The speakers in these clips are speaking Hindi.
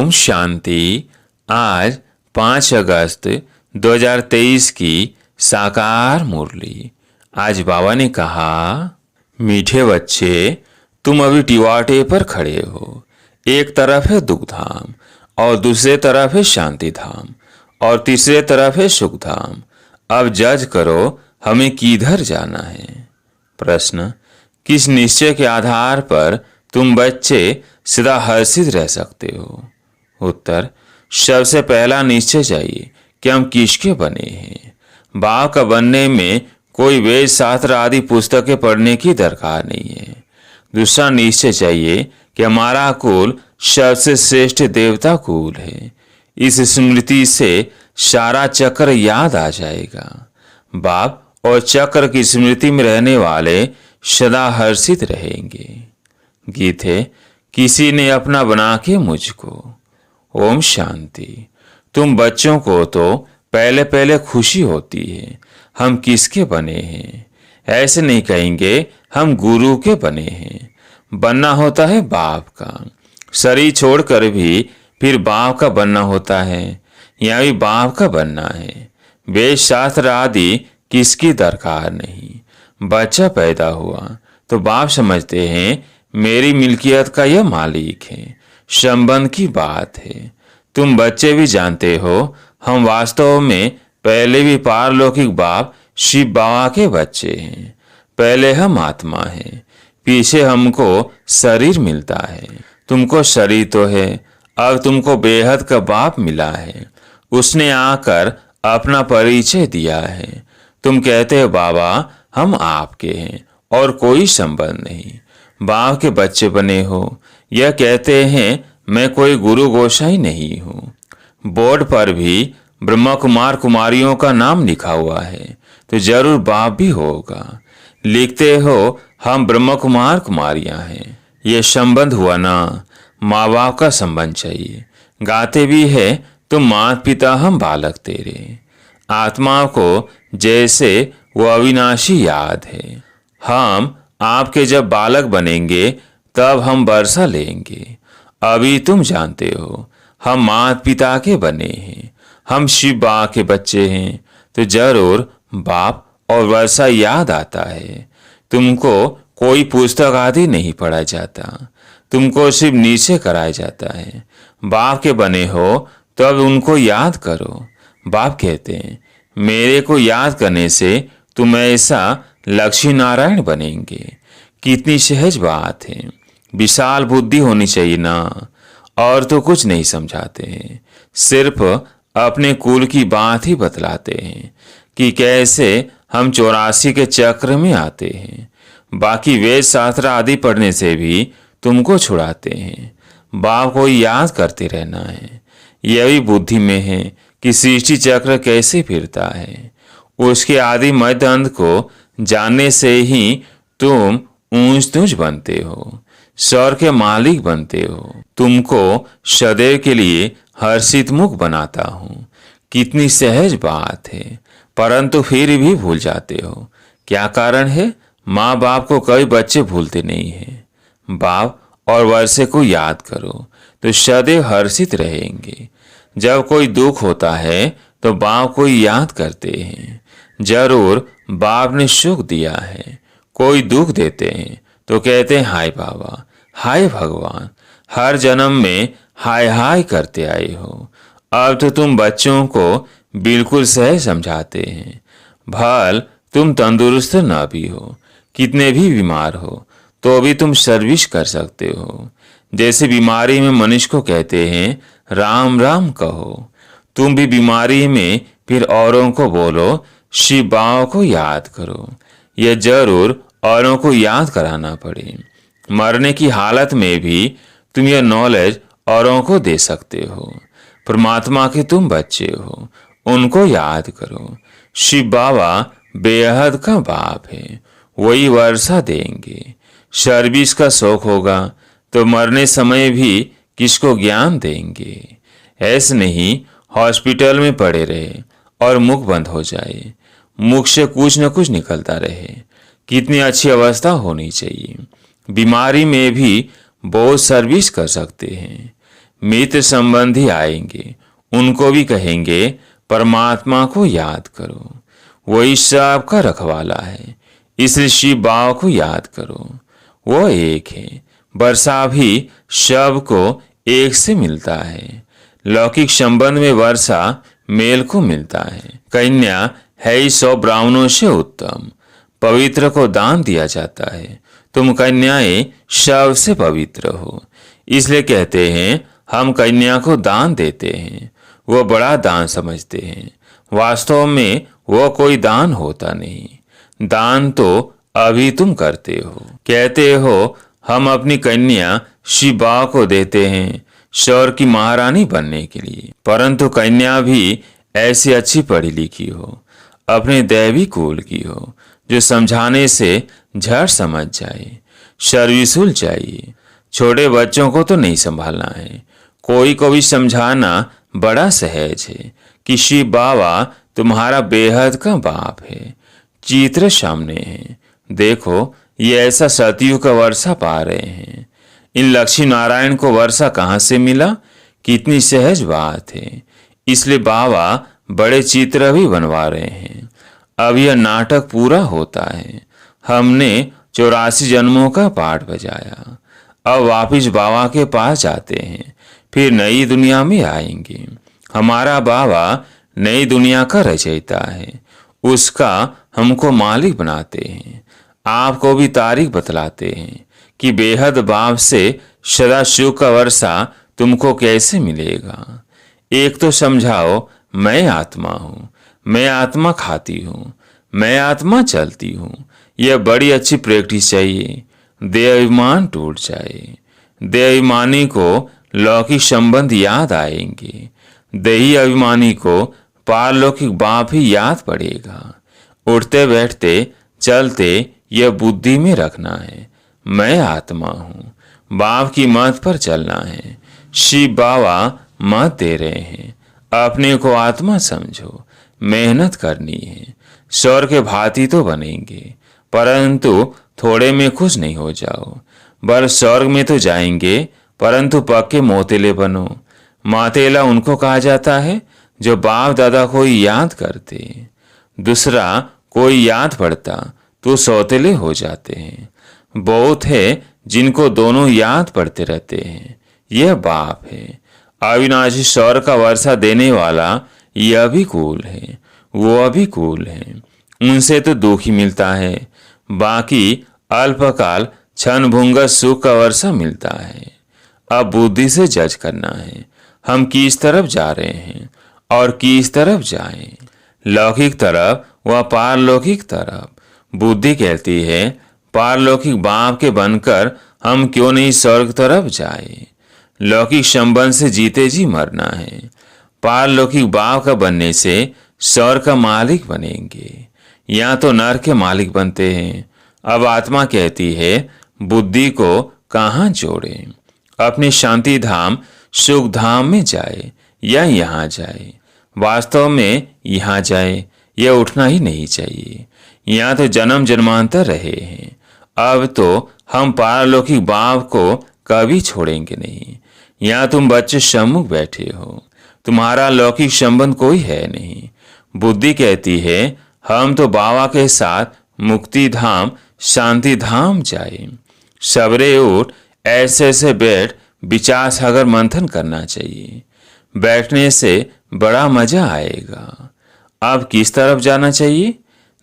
ओम शांति। आज 5 अगस्त 2023 की साकार मुरली। आज बाबा ने कहा, मीठे बच्चे, तुम अभी टिवाटे पर खड़े हो। एक तरफ है दुख धाम और दूसरे तरफ है शांति धाम और तीसरे तरफ है सुख धाम। अब जज करो हमें किधर जाना है। प्रश्न, किस निश्चय के आधार पर तुम बच्चे सदा हर्षित रह सकते हो? उत्तर, सबसे पहला निश्चय चाहिए कि हम किसके बने हैं। बाप का बनने में कोई वेद शास्त्र आदि पुस्तकें पढ़ने की दरकार नहीं है। दूसरा निश्चय चाहिए कि हमारा कुल सबसे श्रेष्ठ देवता कुल है। इस स्मृति से सारा चक्र याद आ जाएगा। बाप और चक्र की स्मृति में रहने वाले सदा हर्षित रहेंगे। गीत है, किसी ने अपना बना के मुझको। ओम शांति। तुम बच्चों को तो पहले पहले खुशी होती है हम किसके बने हैं। ऐसे नहीं कहेंगे हम गुरु के बने हैं। बनना होता है बाप का। शरीर छोड़कर भी फिर बाप का बनना होता है। यहाँ भी बाप का बनना है। वेद शास्त्र आदि किसकी दरकार नहीं। बच्चा पैदा हुआ तो बाप समझते हैं मेरी मिल्कियत का यह मालिक है। संबंध की बात है। तुम बच्चे भी जानते हो हम वास्तव में पहले भी पारलौकिक बाप शिव बाबा के बच्चे हैं। पहले हम आत्मा हैं, पीछे हमको शरीर मिलता है। तुमको शरीर तो है, अब तुमको बेहद का बाप मिला है। उसने आकर अपना परिचय दिया है। तुम कहते हो बाबा हम आपके हैं और कोई संबंध नहीं। बाप के बच्चे बने हो। यह कहते हैं मैं कोई गुरु गोसाई नहीं हूँ। बोर्ड पर भी ब्रह्मा कुमार कुमारियों का नाम लिखा हुआ है तो जरूर बाप भी होगा। लिखते हो हम ब्रह्मा कुमार कुमारियां हैं। ये संबंध हुआ ना, माँ बाप का संबंध चाहिए। गाते भी है तुम माता पिता हम बालक तेरे। आत्मा को जैसे वो अविनाशी याद है। हम आपके जब बालक बनेंगे तब हम बरसा लेंगे। अभी तुम जानते हो हम माता पिता के बने हैं। हम शिव बाबा के बच्चे हैं तो जरूर बाप और वर्षा याद आता है। तुमको कोई पुस्तक आदि नहीं पढ़ा जाता। तुमको सिर्फ नीचे कराया जाता है। बाप के बने हो तो अब उनको याद करो। बाप कहते हैं मेरे को याद करने से तुम ऐसा लक्ष्मी नारायण बनेंगे। कितनी सहज बात है। विशाल बुद्धि होनी चाहिए ना। और तो कुछ नहीं समझाते हैं, सिर्फ अपने कुल की बात ही बतलाते हैं कि कैसे हम 84 के चक्र में आते हैं। बाकी वेद शास्त्र आदि पढ़ने से भी तुमको छुड़ाते हैं। बाप को याद करते रहना है। यह भी बुद्धि में है कि सृष्टि चक्र कैसे फिरता है। उसके आदि मध्य अंत को जानने से ही तुम ऊंच नीच बनते हो, स्वर के मालिक बनते हो। तुमको सदैव के लिए हर्षित मुख बनाता हूँ। कितनी सहज बात है, परंतु फिर भी भूल जाते हो। क्या कारण है? माँ बाप को कई बच्चे भूलते नहीं है। बाप और वर्षे को याद करो तो सदैव हर्षित रहेंगे। जब कोई दुख होता है तो बाप को याद करते हैं। जरूर बाप ने सुख दिया है। कोई दुख देते हैं तो कहते हैं हाय बाबा, हाय भगवान। हर जन्म में हाय हाय करते आए हो। अब तो तुम बच्चों को बिल्कुल सही समझाते हैं। भल तुम तंदुरुस्त ना भी हो, कितने भी बीमार हो तो भी तुम सर्विस कर सकते हो। जैसे बीमारी में मनुष्य को कहते हैं राम राम कहो, तुम भी बीमारी में फिर औरों को बोलो शिव बाबा को याद करो। यह जरूर औरों को याद कराना पड़े। मरने की हालत में भी तुम यह नॉलेज औरों को दे सकते हो। परमात्मा के तुम बच्चे हो, उनको याद करो। शिव बाबा बेहद का बाप है, वही वर्षा देंगे। सर्विस का शौक होगा तो मरने समय भी किसको ज्ञान देंगे। ऐसे नहीं हॉस्पिटल में पड़े रहे और मुख बंद हो जाए, मुख से कुछ न कुछ निकलता रहे। कितनी अच्छी अवस्था होनी चाहिए। बीमारी में भी बहुत सर्विस कर सकते हैं। मित्र संबंधी आएंगे, उनको भी कहेंगे परमात्मा को याद करो, वही सबका रखवाला है, इसलिए शिव बाबा को याद करो, वो एक है। वर्षा भी शव को एक से मिलता है। लौकिक संबंध में वर्षा मेल को मिलता है। कन्या है ही 100 ब्राह्मणों से उत्तम, पवित्र को दान दिया जाता है। तुम कन्याएं शव से पवित्र हो, इसलिए कहते हैं हम कन्या को दान देते हैं। वो बड़ा दान समझते हैं, वास्तव में वो कोई दान होता नहीं। दान तो अभी तुम करते हो, कहते हो हम अपनी कन्या शिव बाबा को देते हैं स्वर्ग की महारानी बनने के लिए। परंतु कन्या भी ऐसी अच्छी पढ़ी लिखी हो, अपने दैवी कुल की हो, जो समझाने से झट समझ जाए, सर्विसुल चाहिए। छोटे बच्चों को तो नहीं संभालना है, कोई को भी समझाना बड़ा सहज है कि शिव बाबा तुम्हारा बेहद का बाप है, चित्र सामने है। देखो ये ऐसा सतयुग का वर्षा पा रहे हैं। इन लक्ष्मी नारायण को वर्षा कहाँ से मिला, कितनी सहज बात है। इसलिए बाबा बड़े चित्र भी बनवा रहे हैं। अब यह नाटक पूरा होता है। हमने 84 जन्मों का पाठ बजाया, अब वापिस बाबा के पास जाते हैं, फिर नई दुनिया में आएंगे। हमारा बाबा नई दुनिया का रचयिता है, उसका हमको मालिक बनाते हैं। आपको भी तारीख बतलाते हैं कि बेहद बाप से सदा सुख का वर्षा तुमको कैसे मिलेगा। एक तो समझाओ मैं आत्मा हूँ, मैं आत्मा खाती हूँ, मैं आत्मा चलती हूँ। यह बड़ी अच्छी प्रैक्टिस चाहिए। देहाभिमान टूट जाए। देहाभिमानी को लौकिक संबंध याद आएंगे, देही अभिमानी को पारलौकिक बाप ही याद पड़ेगा। उठते बैठते चलते यह बुद्धि में रखना है, मैं आत्मा हूँ। बाप की मत पर चलना है। शिव बाबा मत दे रहे हैं, अपने को आत्मा समझो, मेहनत करनी है। स्वर्ग के भांति तो बनेंगे, परंतु थोड़े में खुश नहीं हो जाओ। बस स्वर्ग में तो जाएंगे, परंतु पक्के मोतेले बनो। मातेला उनको कहा जाता है जो बाप दादा को याद करते, दूसरा कोई याद पड़ता तो सौतेले हो जाते हैं। बहुत है जिनको दोनों याद पड़ते रहते हैं। यह बाप है। अविनाशी स्वर्ग का वर्षा देने वाला यह भी कूल है, वो भी कूल है। उनसे तो दुख ही मिलता है, बाकी अल्पकाल क्षणभंगुर सुख का वर्षा मिलता है। अब बुद्धि से जज करना है, हम किस तरफ जा रहे हैं और किस तरफ जाएं। लौकिक तरफ व पारलौकिक तरफ। बुद्धि कहती है पारलौकिक बाप के बनकर हम क्यों नहीं स्वर्ग तरफ जाए। लौकिक संबंध से जीते जी मरना है। पारलौकिक बाप का बनने से स्वर्ग का मालिक बनेंगे, या तो नर के मालिक बनते हैं। अब आत्मा कहती है बुद्धि को कहाँ जोड़े, अपने शांति धाम सुख धाम में जाए या यहाँ जाए। वास्तव में यहाँ जाए, यह उठना ही नहीं चाहिए। यहाँ तो जन्म जन्मांतर रहे हैं, अब तो हम पारलौकिक बाप को कभी छोड़ेंगे नहीं। यहाँ तुम बच्चे सम्मुख बैठे हो, तुम्हारा लौकिक संबंध कोई है नहीं। बुद्धि कहती है हम तो बाबा के साथ मुक्ति धाम शांति धाम जाए। सवेरे उठ ऐसे ऐसे बैठ विचार सागर मंथन करना चाहिए। बैठने से बड़ा मजा आएगा। अब किस तरफ जाना चाहिए,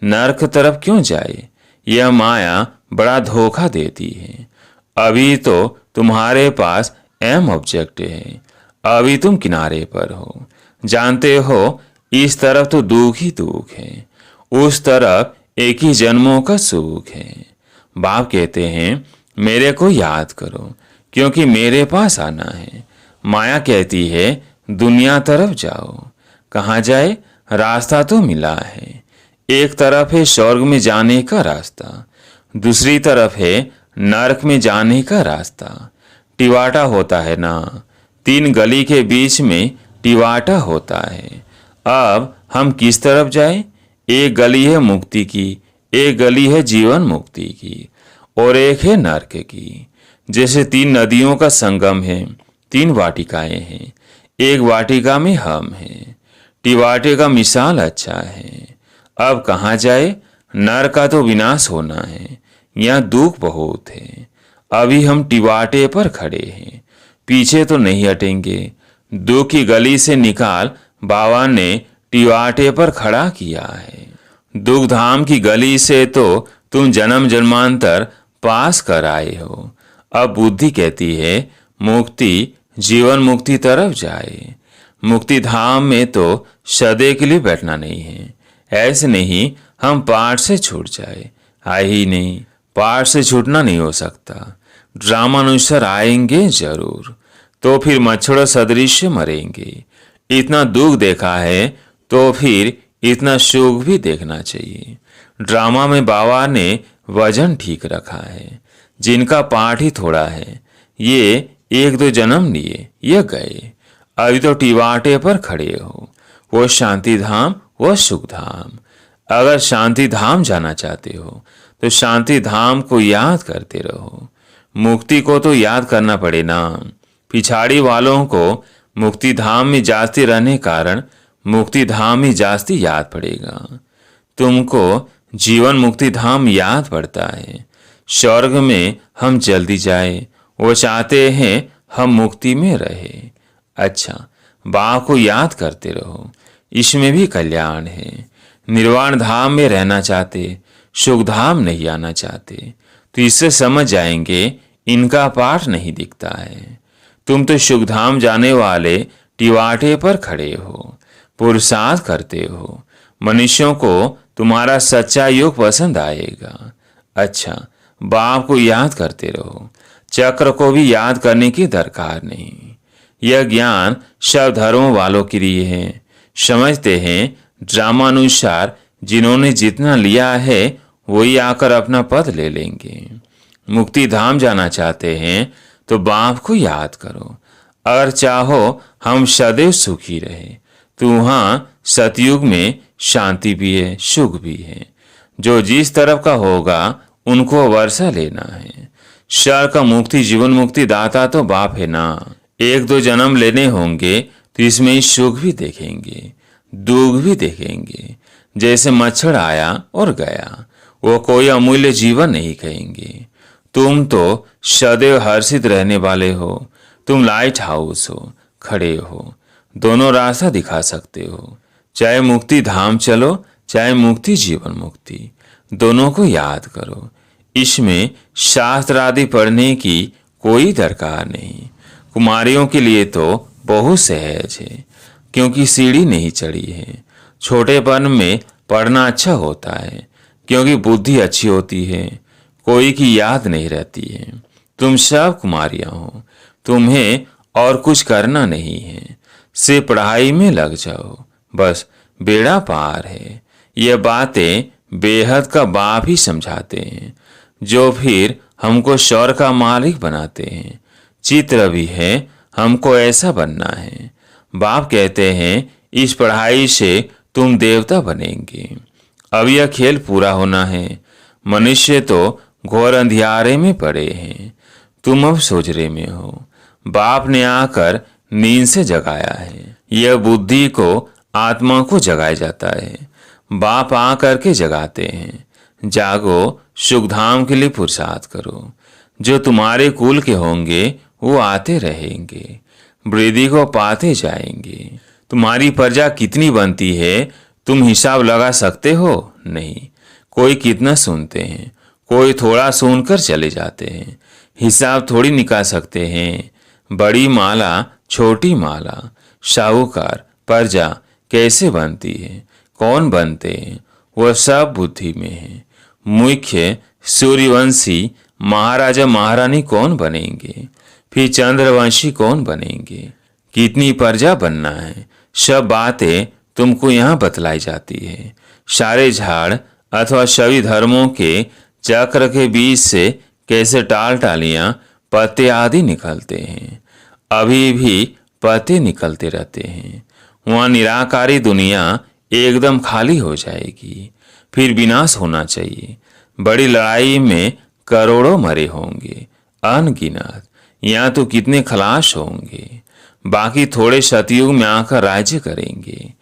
नरक तरफ क्यों जाए। यह माया बड़ा धोखा देती है। अभी तो तुम्हारे पास एम ऑब्जेक्ट है, अभी तुम किनारे पर हो। जानते हो इस तरफ तो दुख ही दुख है, उस तरफ एक ही जन्मों का सुख है। बाप कहते हैं मेरे को याद करो क्योंकि मेरे पास आना है। माया कहती है दुनिया तरफ जाओ। कहाँ जाए, रास्ता तो मिला है। एक तरफ है स्वर्ग में जाने का रास्ता, दूसरी तरफ है नरक में जाने का रास्ता। टिवाटा होता है ना, 3 गली के बीच में टिवाटा होता है। अब हम किस तरफ जाएं? एक गली है मुक्ति की, एक गली है जीवन मुक्ति की, और एक है नरक की। जैसे 3 नदियों का संगम है, 3 वाटिकाएं हैं, एक वाटिका में हम हैं। टिवाटे का मिसाल अच्छा है। अब कहाँ जाए? नर का तो विनाश होना है, यहाँ दुख बहुत है। अभी हम टिवाटे पर खड़े हैं, पीछे तो नहीं हटेंगे। दुख की गली से निकाल बाबा ने टिवाटे पर खड़ा किया है। दुख धाम की गली से तो तुम जन्म जन्मांतर पास कर आए हो। अब बुद्धि कहती है मुक्ति, जीवन मुक्ति तरफ जाए। मुक्ति धाम में तो सदैव के लिए बैठना नहीं है। ऐसे नहीं हम पाठ से छूट जाए, आए ही नहीं। पाठ से छूटना नहीं हो सकता। ड्रामानुसार आएंगे जरूर, तो फिर मच्छरों सदृश मरेंगे। इतना दुख देखा है तो फिर इतना सुख भी देखना चाहिए। ड्रामा में बाबा ने वजन ठीक रखा है। जिनका पाठ ही थोड़ा है, ये 1-2 जन्म लिए, ये गए। अभी तो टिवाटे पर खड़े हो। वो शांति धाम, वो सुख धाम। अगर शांति धाम जाना चाहते हो तो शांति धाम को याद करते रहो। मुक्ति को तो याद करना पड़े ना। पिछाड़ी वालों को मुक्ति धाम में जाते रहने कारण मुक्ति धाम ही जास्ती याद पड़ेगा। तुमको जीवन मुक्ति धाम याद पड़ता है। स्वर्ग में हम जल्दी जाए, वो चाहते हैं हम मुक्ति में रहे। अच्छा, बाप को याद करते रहो, इसमें भी कल्याण है। निर्वाण धाम में रहना चाहते, सुख धाम नहीं आना चाहते, तो इससे समझ जाएंगे इनका पाठ नहीं दिखता है। तुम तो सुख धाम जाने वाले टिवाटे पर खड़े हो, पुरुषार्थ करते हो। मनुष्यों को तुम्हारा सच्चा योग पसंद आएगा। अच्छा, बाप को याद करते रहो। चक्र को भी याद करने की दरकार नहीं। यह ज्ञान सब धर्मों वालों के लिए है। समझते हैं ड्रामानुसार जिन्होंने जितना लिया है वही आकर अपना पद ले लेंगे। मुक्ति धाम जाना चाहते हैं तो बाप को याद करो। अगर चाहो हम सदैव सुखी रहे तो वहाँ सतयुग में शांति भी है, सुख भी है। जो जिस तरफ का होगा उनको वर्षा लेना है। शर का मुक्ति जीवन मुक्ति दाता तो बाप है ना। 1-2 जन्म लेने होंगे तो इसमें ही सुख भी देखेंगे, दुख भी देखेंगे। जैसे मच्छर आया और गया, वो कोई अमूल्य जीवन नहीं कहेंगे। तुम तो सदैव हर्षित रहने वाले हो। तुम लाइट हाउस हो, खड़े हो, दोनों रास्ता दिखा सकते हो। चाहे मुक्ति धाम चलो, चाहे मुक्ति जीवन मुक्ति, दोनों को याद करो। इसमें शास्त्र आदि पढ़ने की कोई दरकार नहीं। कुमारियों के लिए तो बहुत सहज है, क्योंकि सीढ़ी नहीं चढ़ी है। छोटेपन में पढ़ना अच्छा होता है, क्योंकि बुद्धि अच्छी होती है, कोई की याद नहीं रहती है। तुम सब कुमारियां हो, तुम्हें और कुछ करना नहीं है। सिर्फ पढ़ाई में लग जाओ, बस बेड़ा पार है। ये बातें बेहद का बाप ही समझाते हैं, जो फिर हमको स्वर्ग का मालिक बनाते हैं। चित्र भी है, हमको ऐसा बनना है। बाप कहते हैं इस पढ़ाई से तुम देवता बनेंगे। अब यह खेल पूरा होना है। मनुष्य तो घोर अंधियारे में पड़े हैं, तुम अब सोजरे में हो। बाप ने आकर नींद से जगाया है। यह बुद्धि को आत्मा को जगाया जाता है। बाप आ करके जगाते हैं। जागो, सुखधाम के लिए पुरुषार्थ करो। जो तुम्हारे कुल के होंगे वो आते रहेंगे, वृद्धि को पाते जाएंगे। तुम्हारी प्रजा कितनी बनती है तुम हिसाब लगा सकते हो? नहीं। कोई कितना सुनते हैं, कोई थोड़ा सुनकर चले जाते हैं। हिसाब थोड़ी निकाल सकते हैं। बड़ी माला, छोटी माला, साहूकार, प्रजा कैसे बनती है, कौन बनते हैं, वह सब बुद्धि में है। मुख्य सूर्यवंशी महाराजा महारानी कौन बनेंगे, फिर चंद्रवंशी कौन बनेंगे, कितनी प्रजा बनना है, सब बातें तुमको यहाँ बतलाई जाती है। सारे झाड़ अथवा सभी धर्मों के चक्र के बीच से कैसे टाल टालियां पत्ते आदि निकलते हैं। अभी भी पत्ते निकलते रहते हैं। वहाँ निराकारी दुनिया एकदम खाली हो जाएगी, फिर विनाश होना चाहिए। बड़ी लड़ाई में करोड़ों मरे होंगे, अनगिनत। यहाँ तो कितने खलास होंगे, बाकी थोड़े सतयुग में आकर राज्य करेंगे।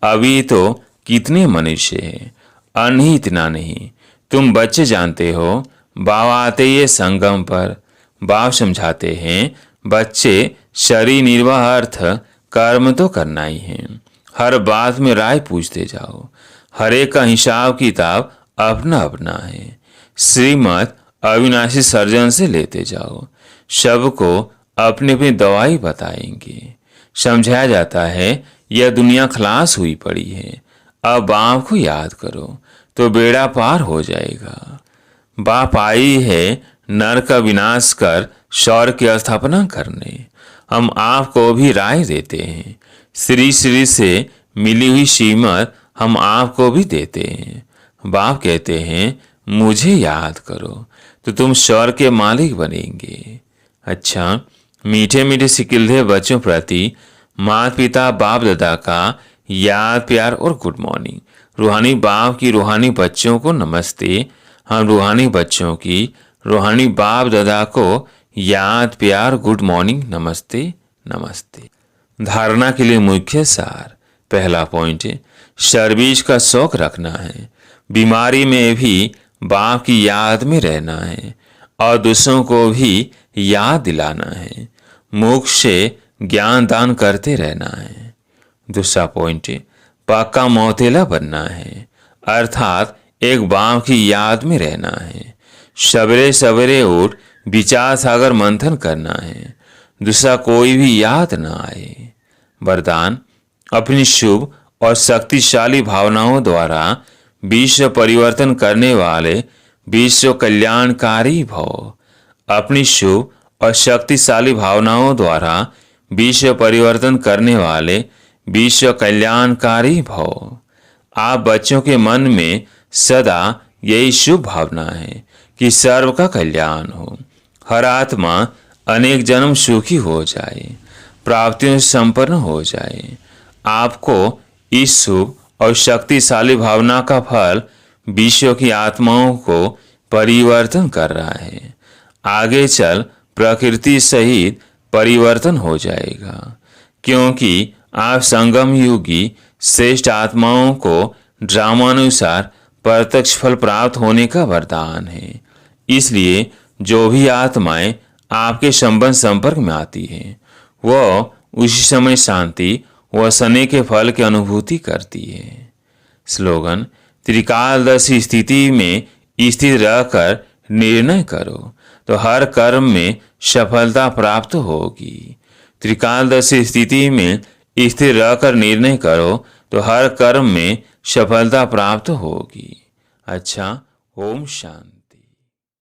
अभी तो कितने मनुष्य हैं, अन्न ही इतना नहीं। तुम बच्चे जानते हो, बाबा आते ही ये संगम पर। बाप समझाते हैं, बच्चे शरीर निर्वाह अर्थ कर्म तो करना ही है। हर बात में राय पूछते जाओ, हर एक का हिसाब किताब अपना अपना है। श्रीमत अविनाशी सर्जन से लेते जाओ, सबको अपनी अपनी दवाई बताएंगे। समझाया जाता है यह दुनिया खलास हुई पड़ी है, अब बाप को याद करो तो बेड़ा पार हो जाएगा। बाप आई है नर का विनाश कर स्वर्ग की स्थापना करने। हम आपको भी राय देते हैं, श्री श्री से मिली हुई श्रीमत हम आपको भी देते हैं। बाप कहते हैं मुझे याद करो तो तुम स्वर्ग के मालिक बनेंगे। अच्छा, मीठे मीठे सिकिलधे बच्चों प्रति माता पिता बाप दादा का याद प्यार और गुड मॉर्निंग। रूहानी बाप की रूहानी बच्चों को नमस्ते। हम रूहानी बच्चों की रूहानी बाप दादा को याद प्यार गुड मॉर्निंग नमस्ते नमस्ते। धारणा के लिए मुख्य सार। पहला पॉइंट है, सर्विस का शौक रखना है। बीमारी में भी बाप की याद में रहना है और दूसरों को भी याद दिलाना है। मोक्ष से ज्ञान दान करते रहना है। दूसरा पॉइंट है, पक्का मौतेला बनना है, अर्थात एक बाप की याद में रहना है। सवेरे सवेरे उठ विचार सागर मंथन करना है, दूसरा कोई भी याद न आए। वरदान, अपनी शुभ और शक्तिशाली भावनाओं द्वारा विश्व परिवर्तन करने वाले विश्व कल्याणकारी भव। अपनी शुभ और शक्तिशाली भावनाओं द्वारा विश्व परिवर्तन करने वाले विश्व कल्याणकारी भव। आप बच्चों के मन में सदा यही शुभ भावना है कि सर्व का कल्याण हो, हर आत्मा अनेक जन्म सुखी हो जाए, प्राप्तियों से संपन्न हो जाए। आपको इस शुभ और शक्तिशाली भावना का फल विश्व की आत्माओं को परिवर्तन कर रहा है। आगे चल प्रकृति सहित परिवर्तन हो जाएगा, क्योंकि आप संगम युगी श्रेष्ठ आत्माओं को ड्रामानुसार प्रत्यक्ष फल प्राप्त होने का वरदान है। इसलिए जो भी आत्माएं आपके संबंध संपर्क में आती हैं, वह उसी समय शांति व सने के फल की अनुभूति करती है। स्लोगन, त्रिकालदर्शी स्थिति में स्थित रहकर निर्णय करो तो हर कर्म में सफलता प्राप्त होगी। त्रिकालदर्शी स्थिति में स्थिर रहकर निर्णय करो तो हर कर्म में सफलता प्राप्त होगी। अच्छा, ओम शांति।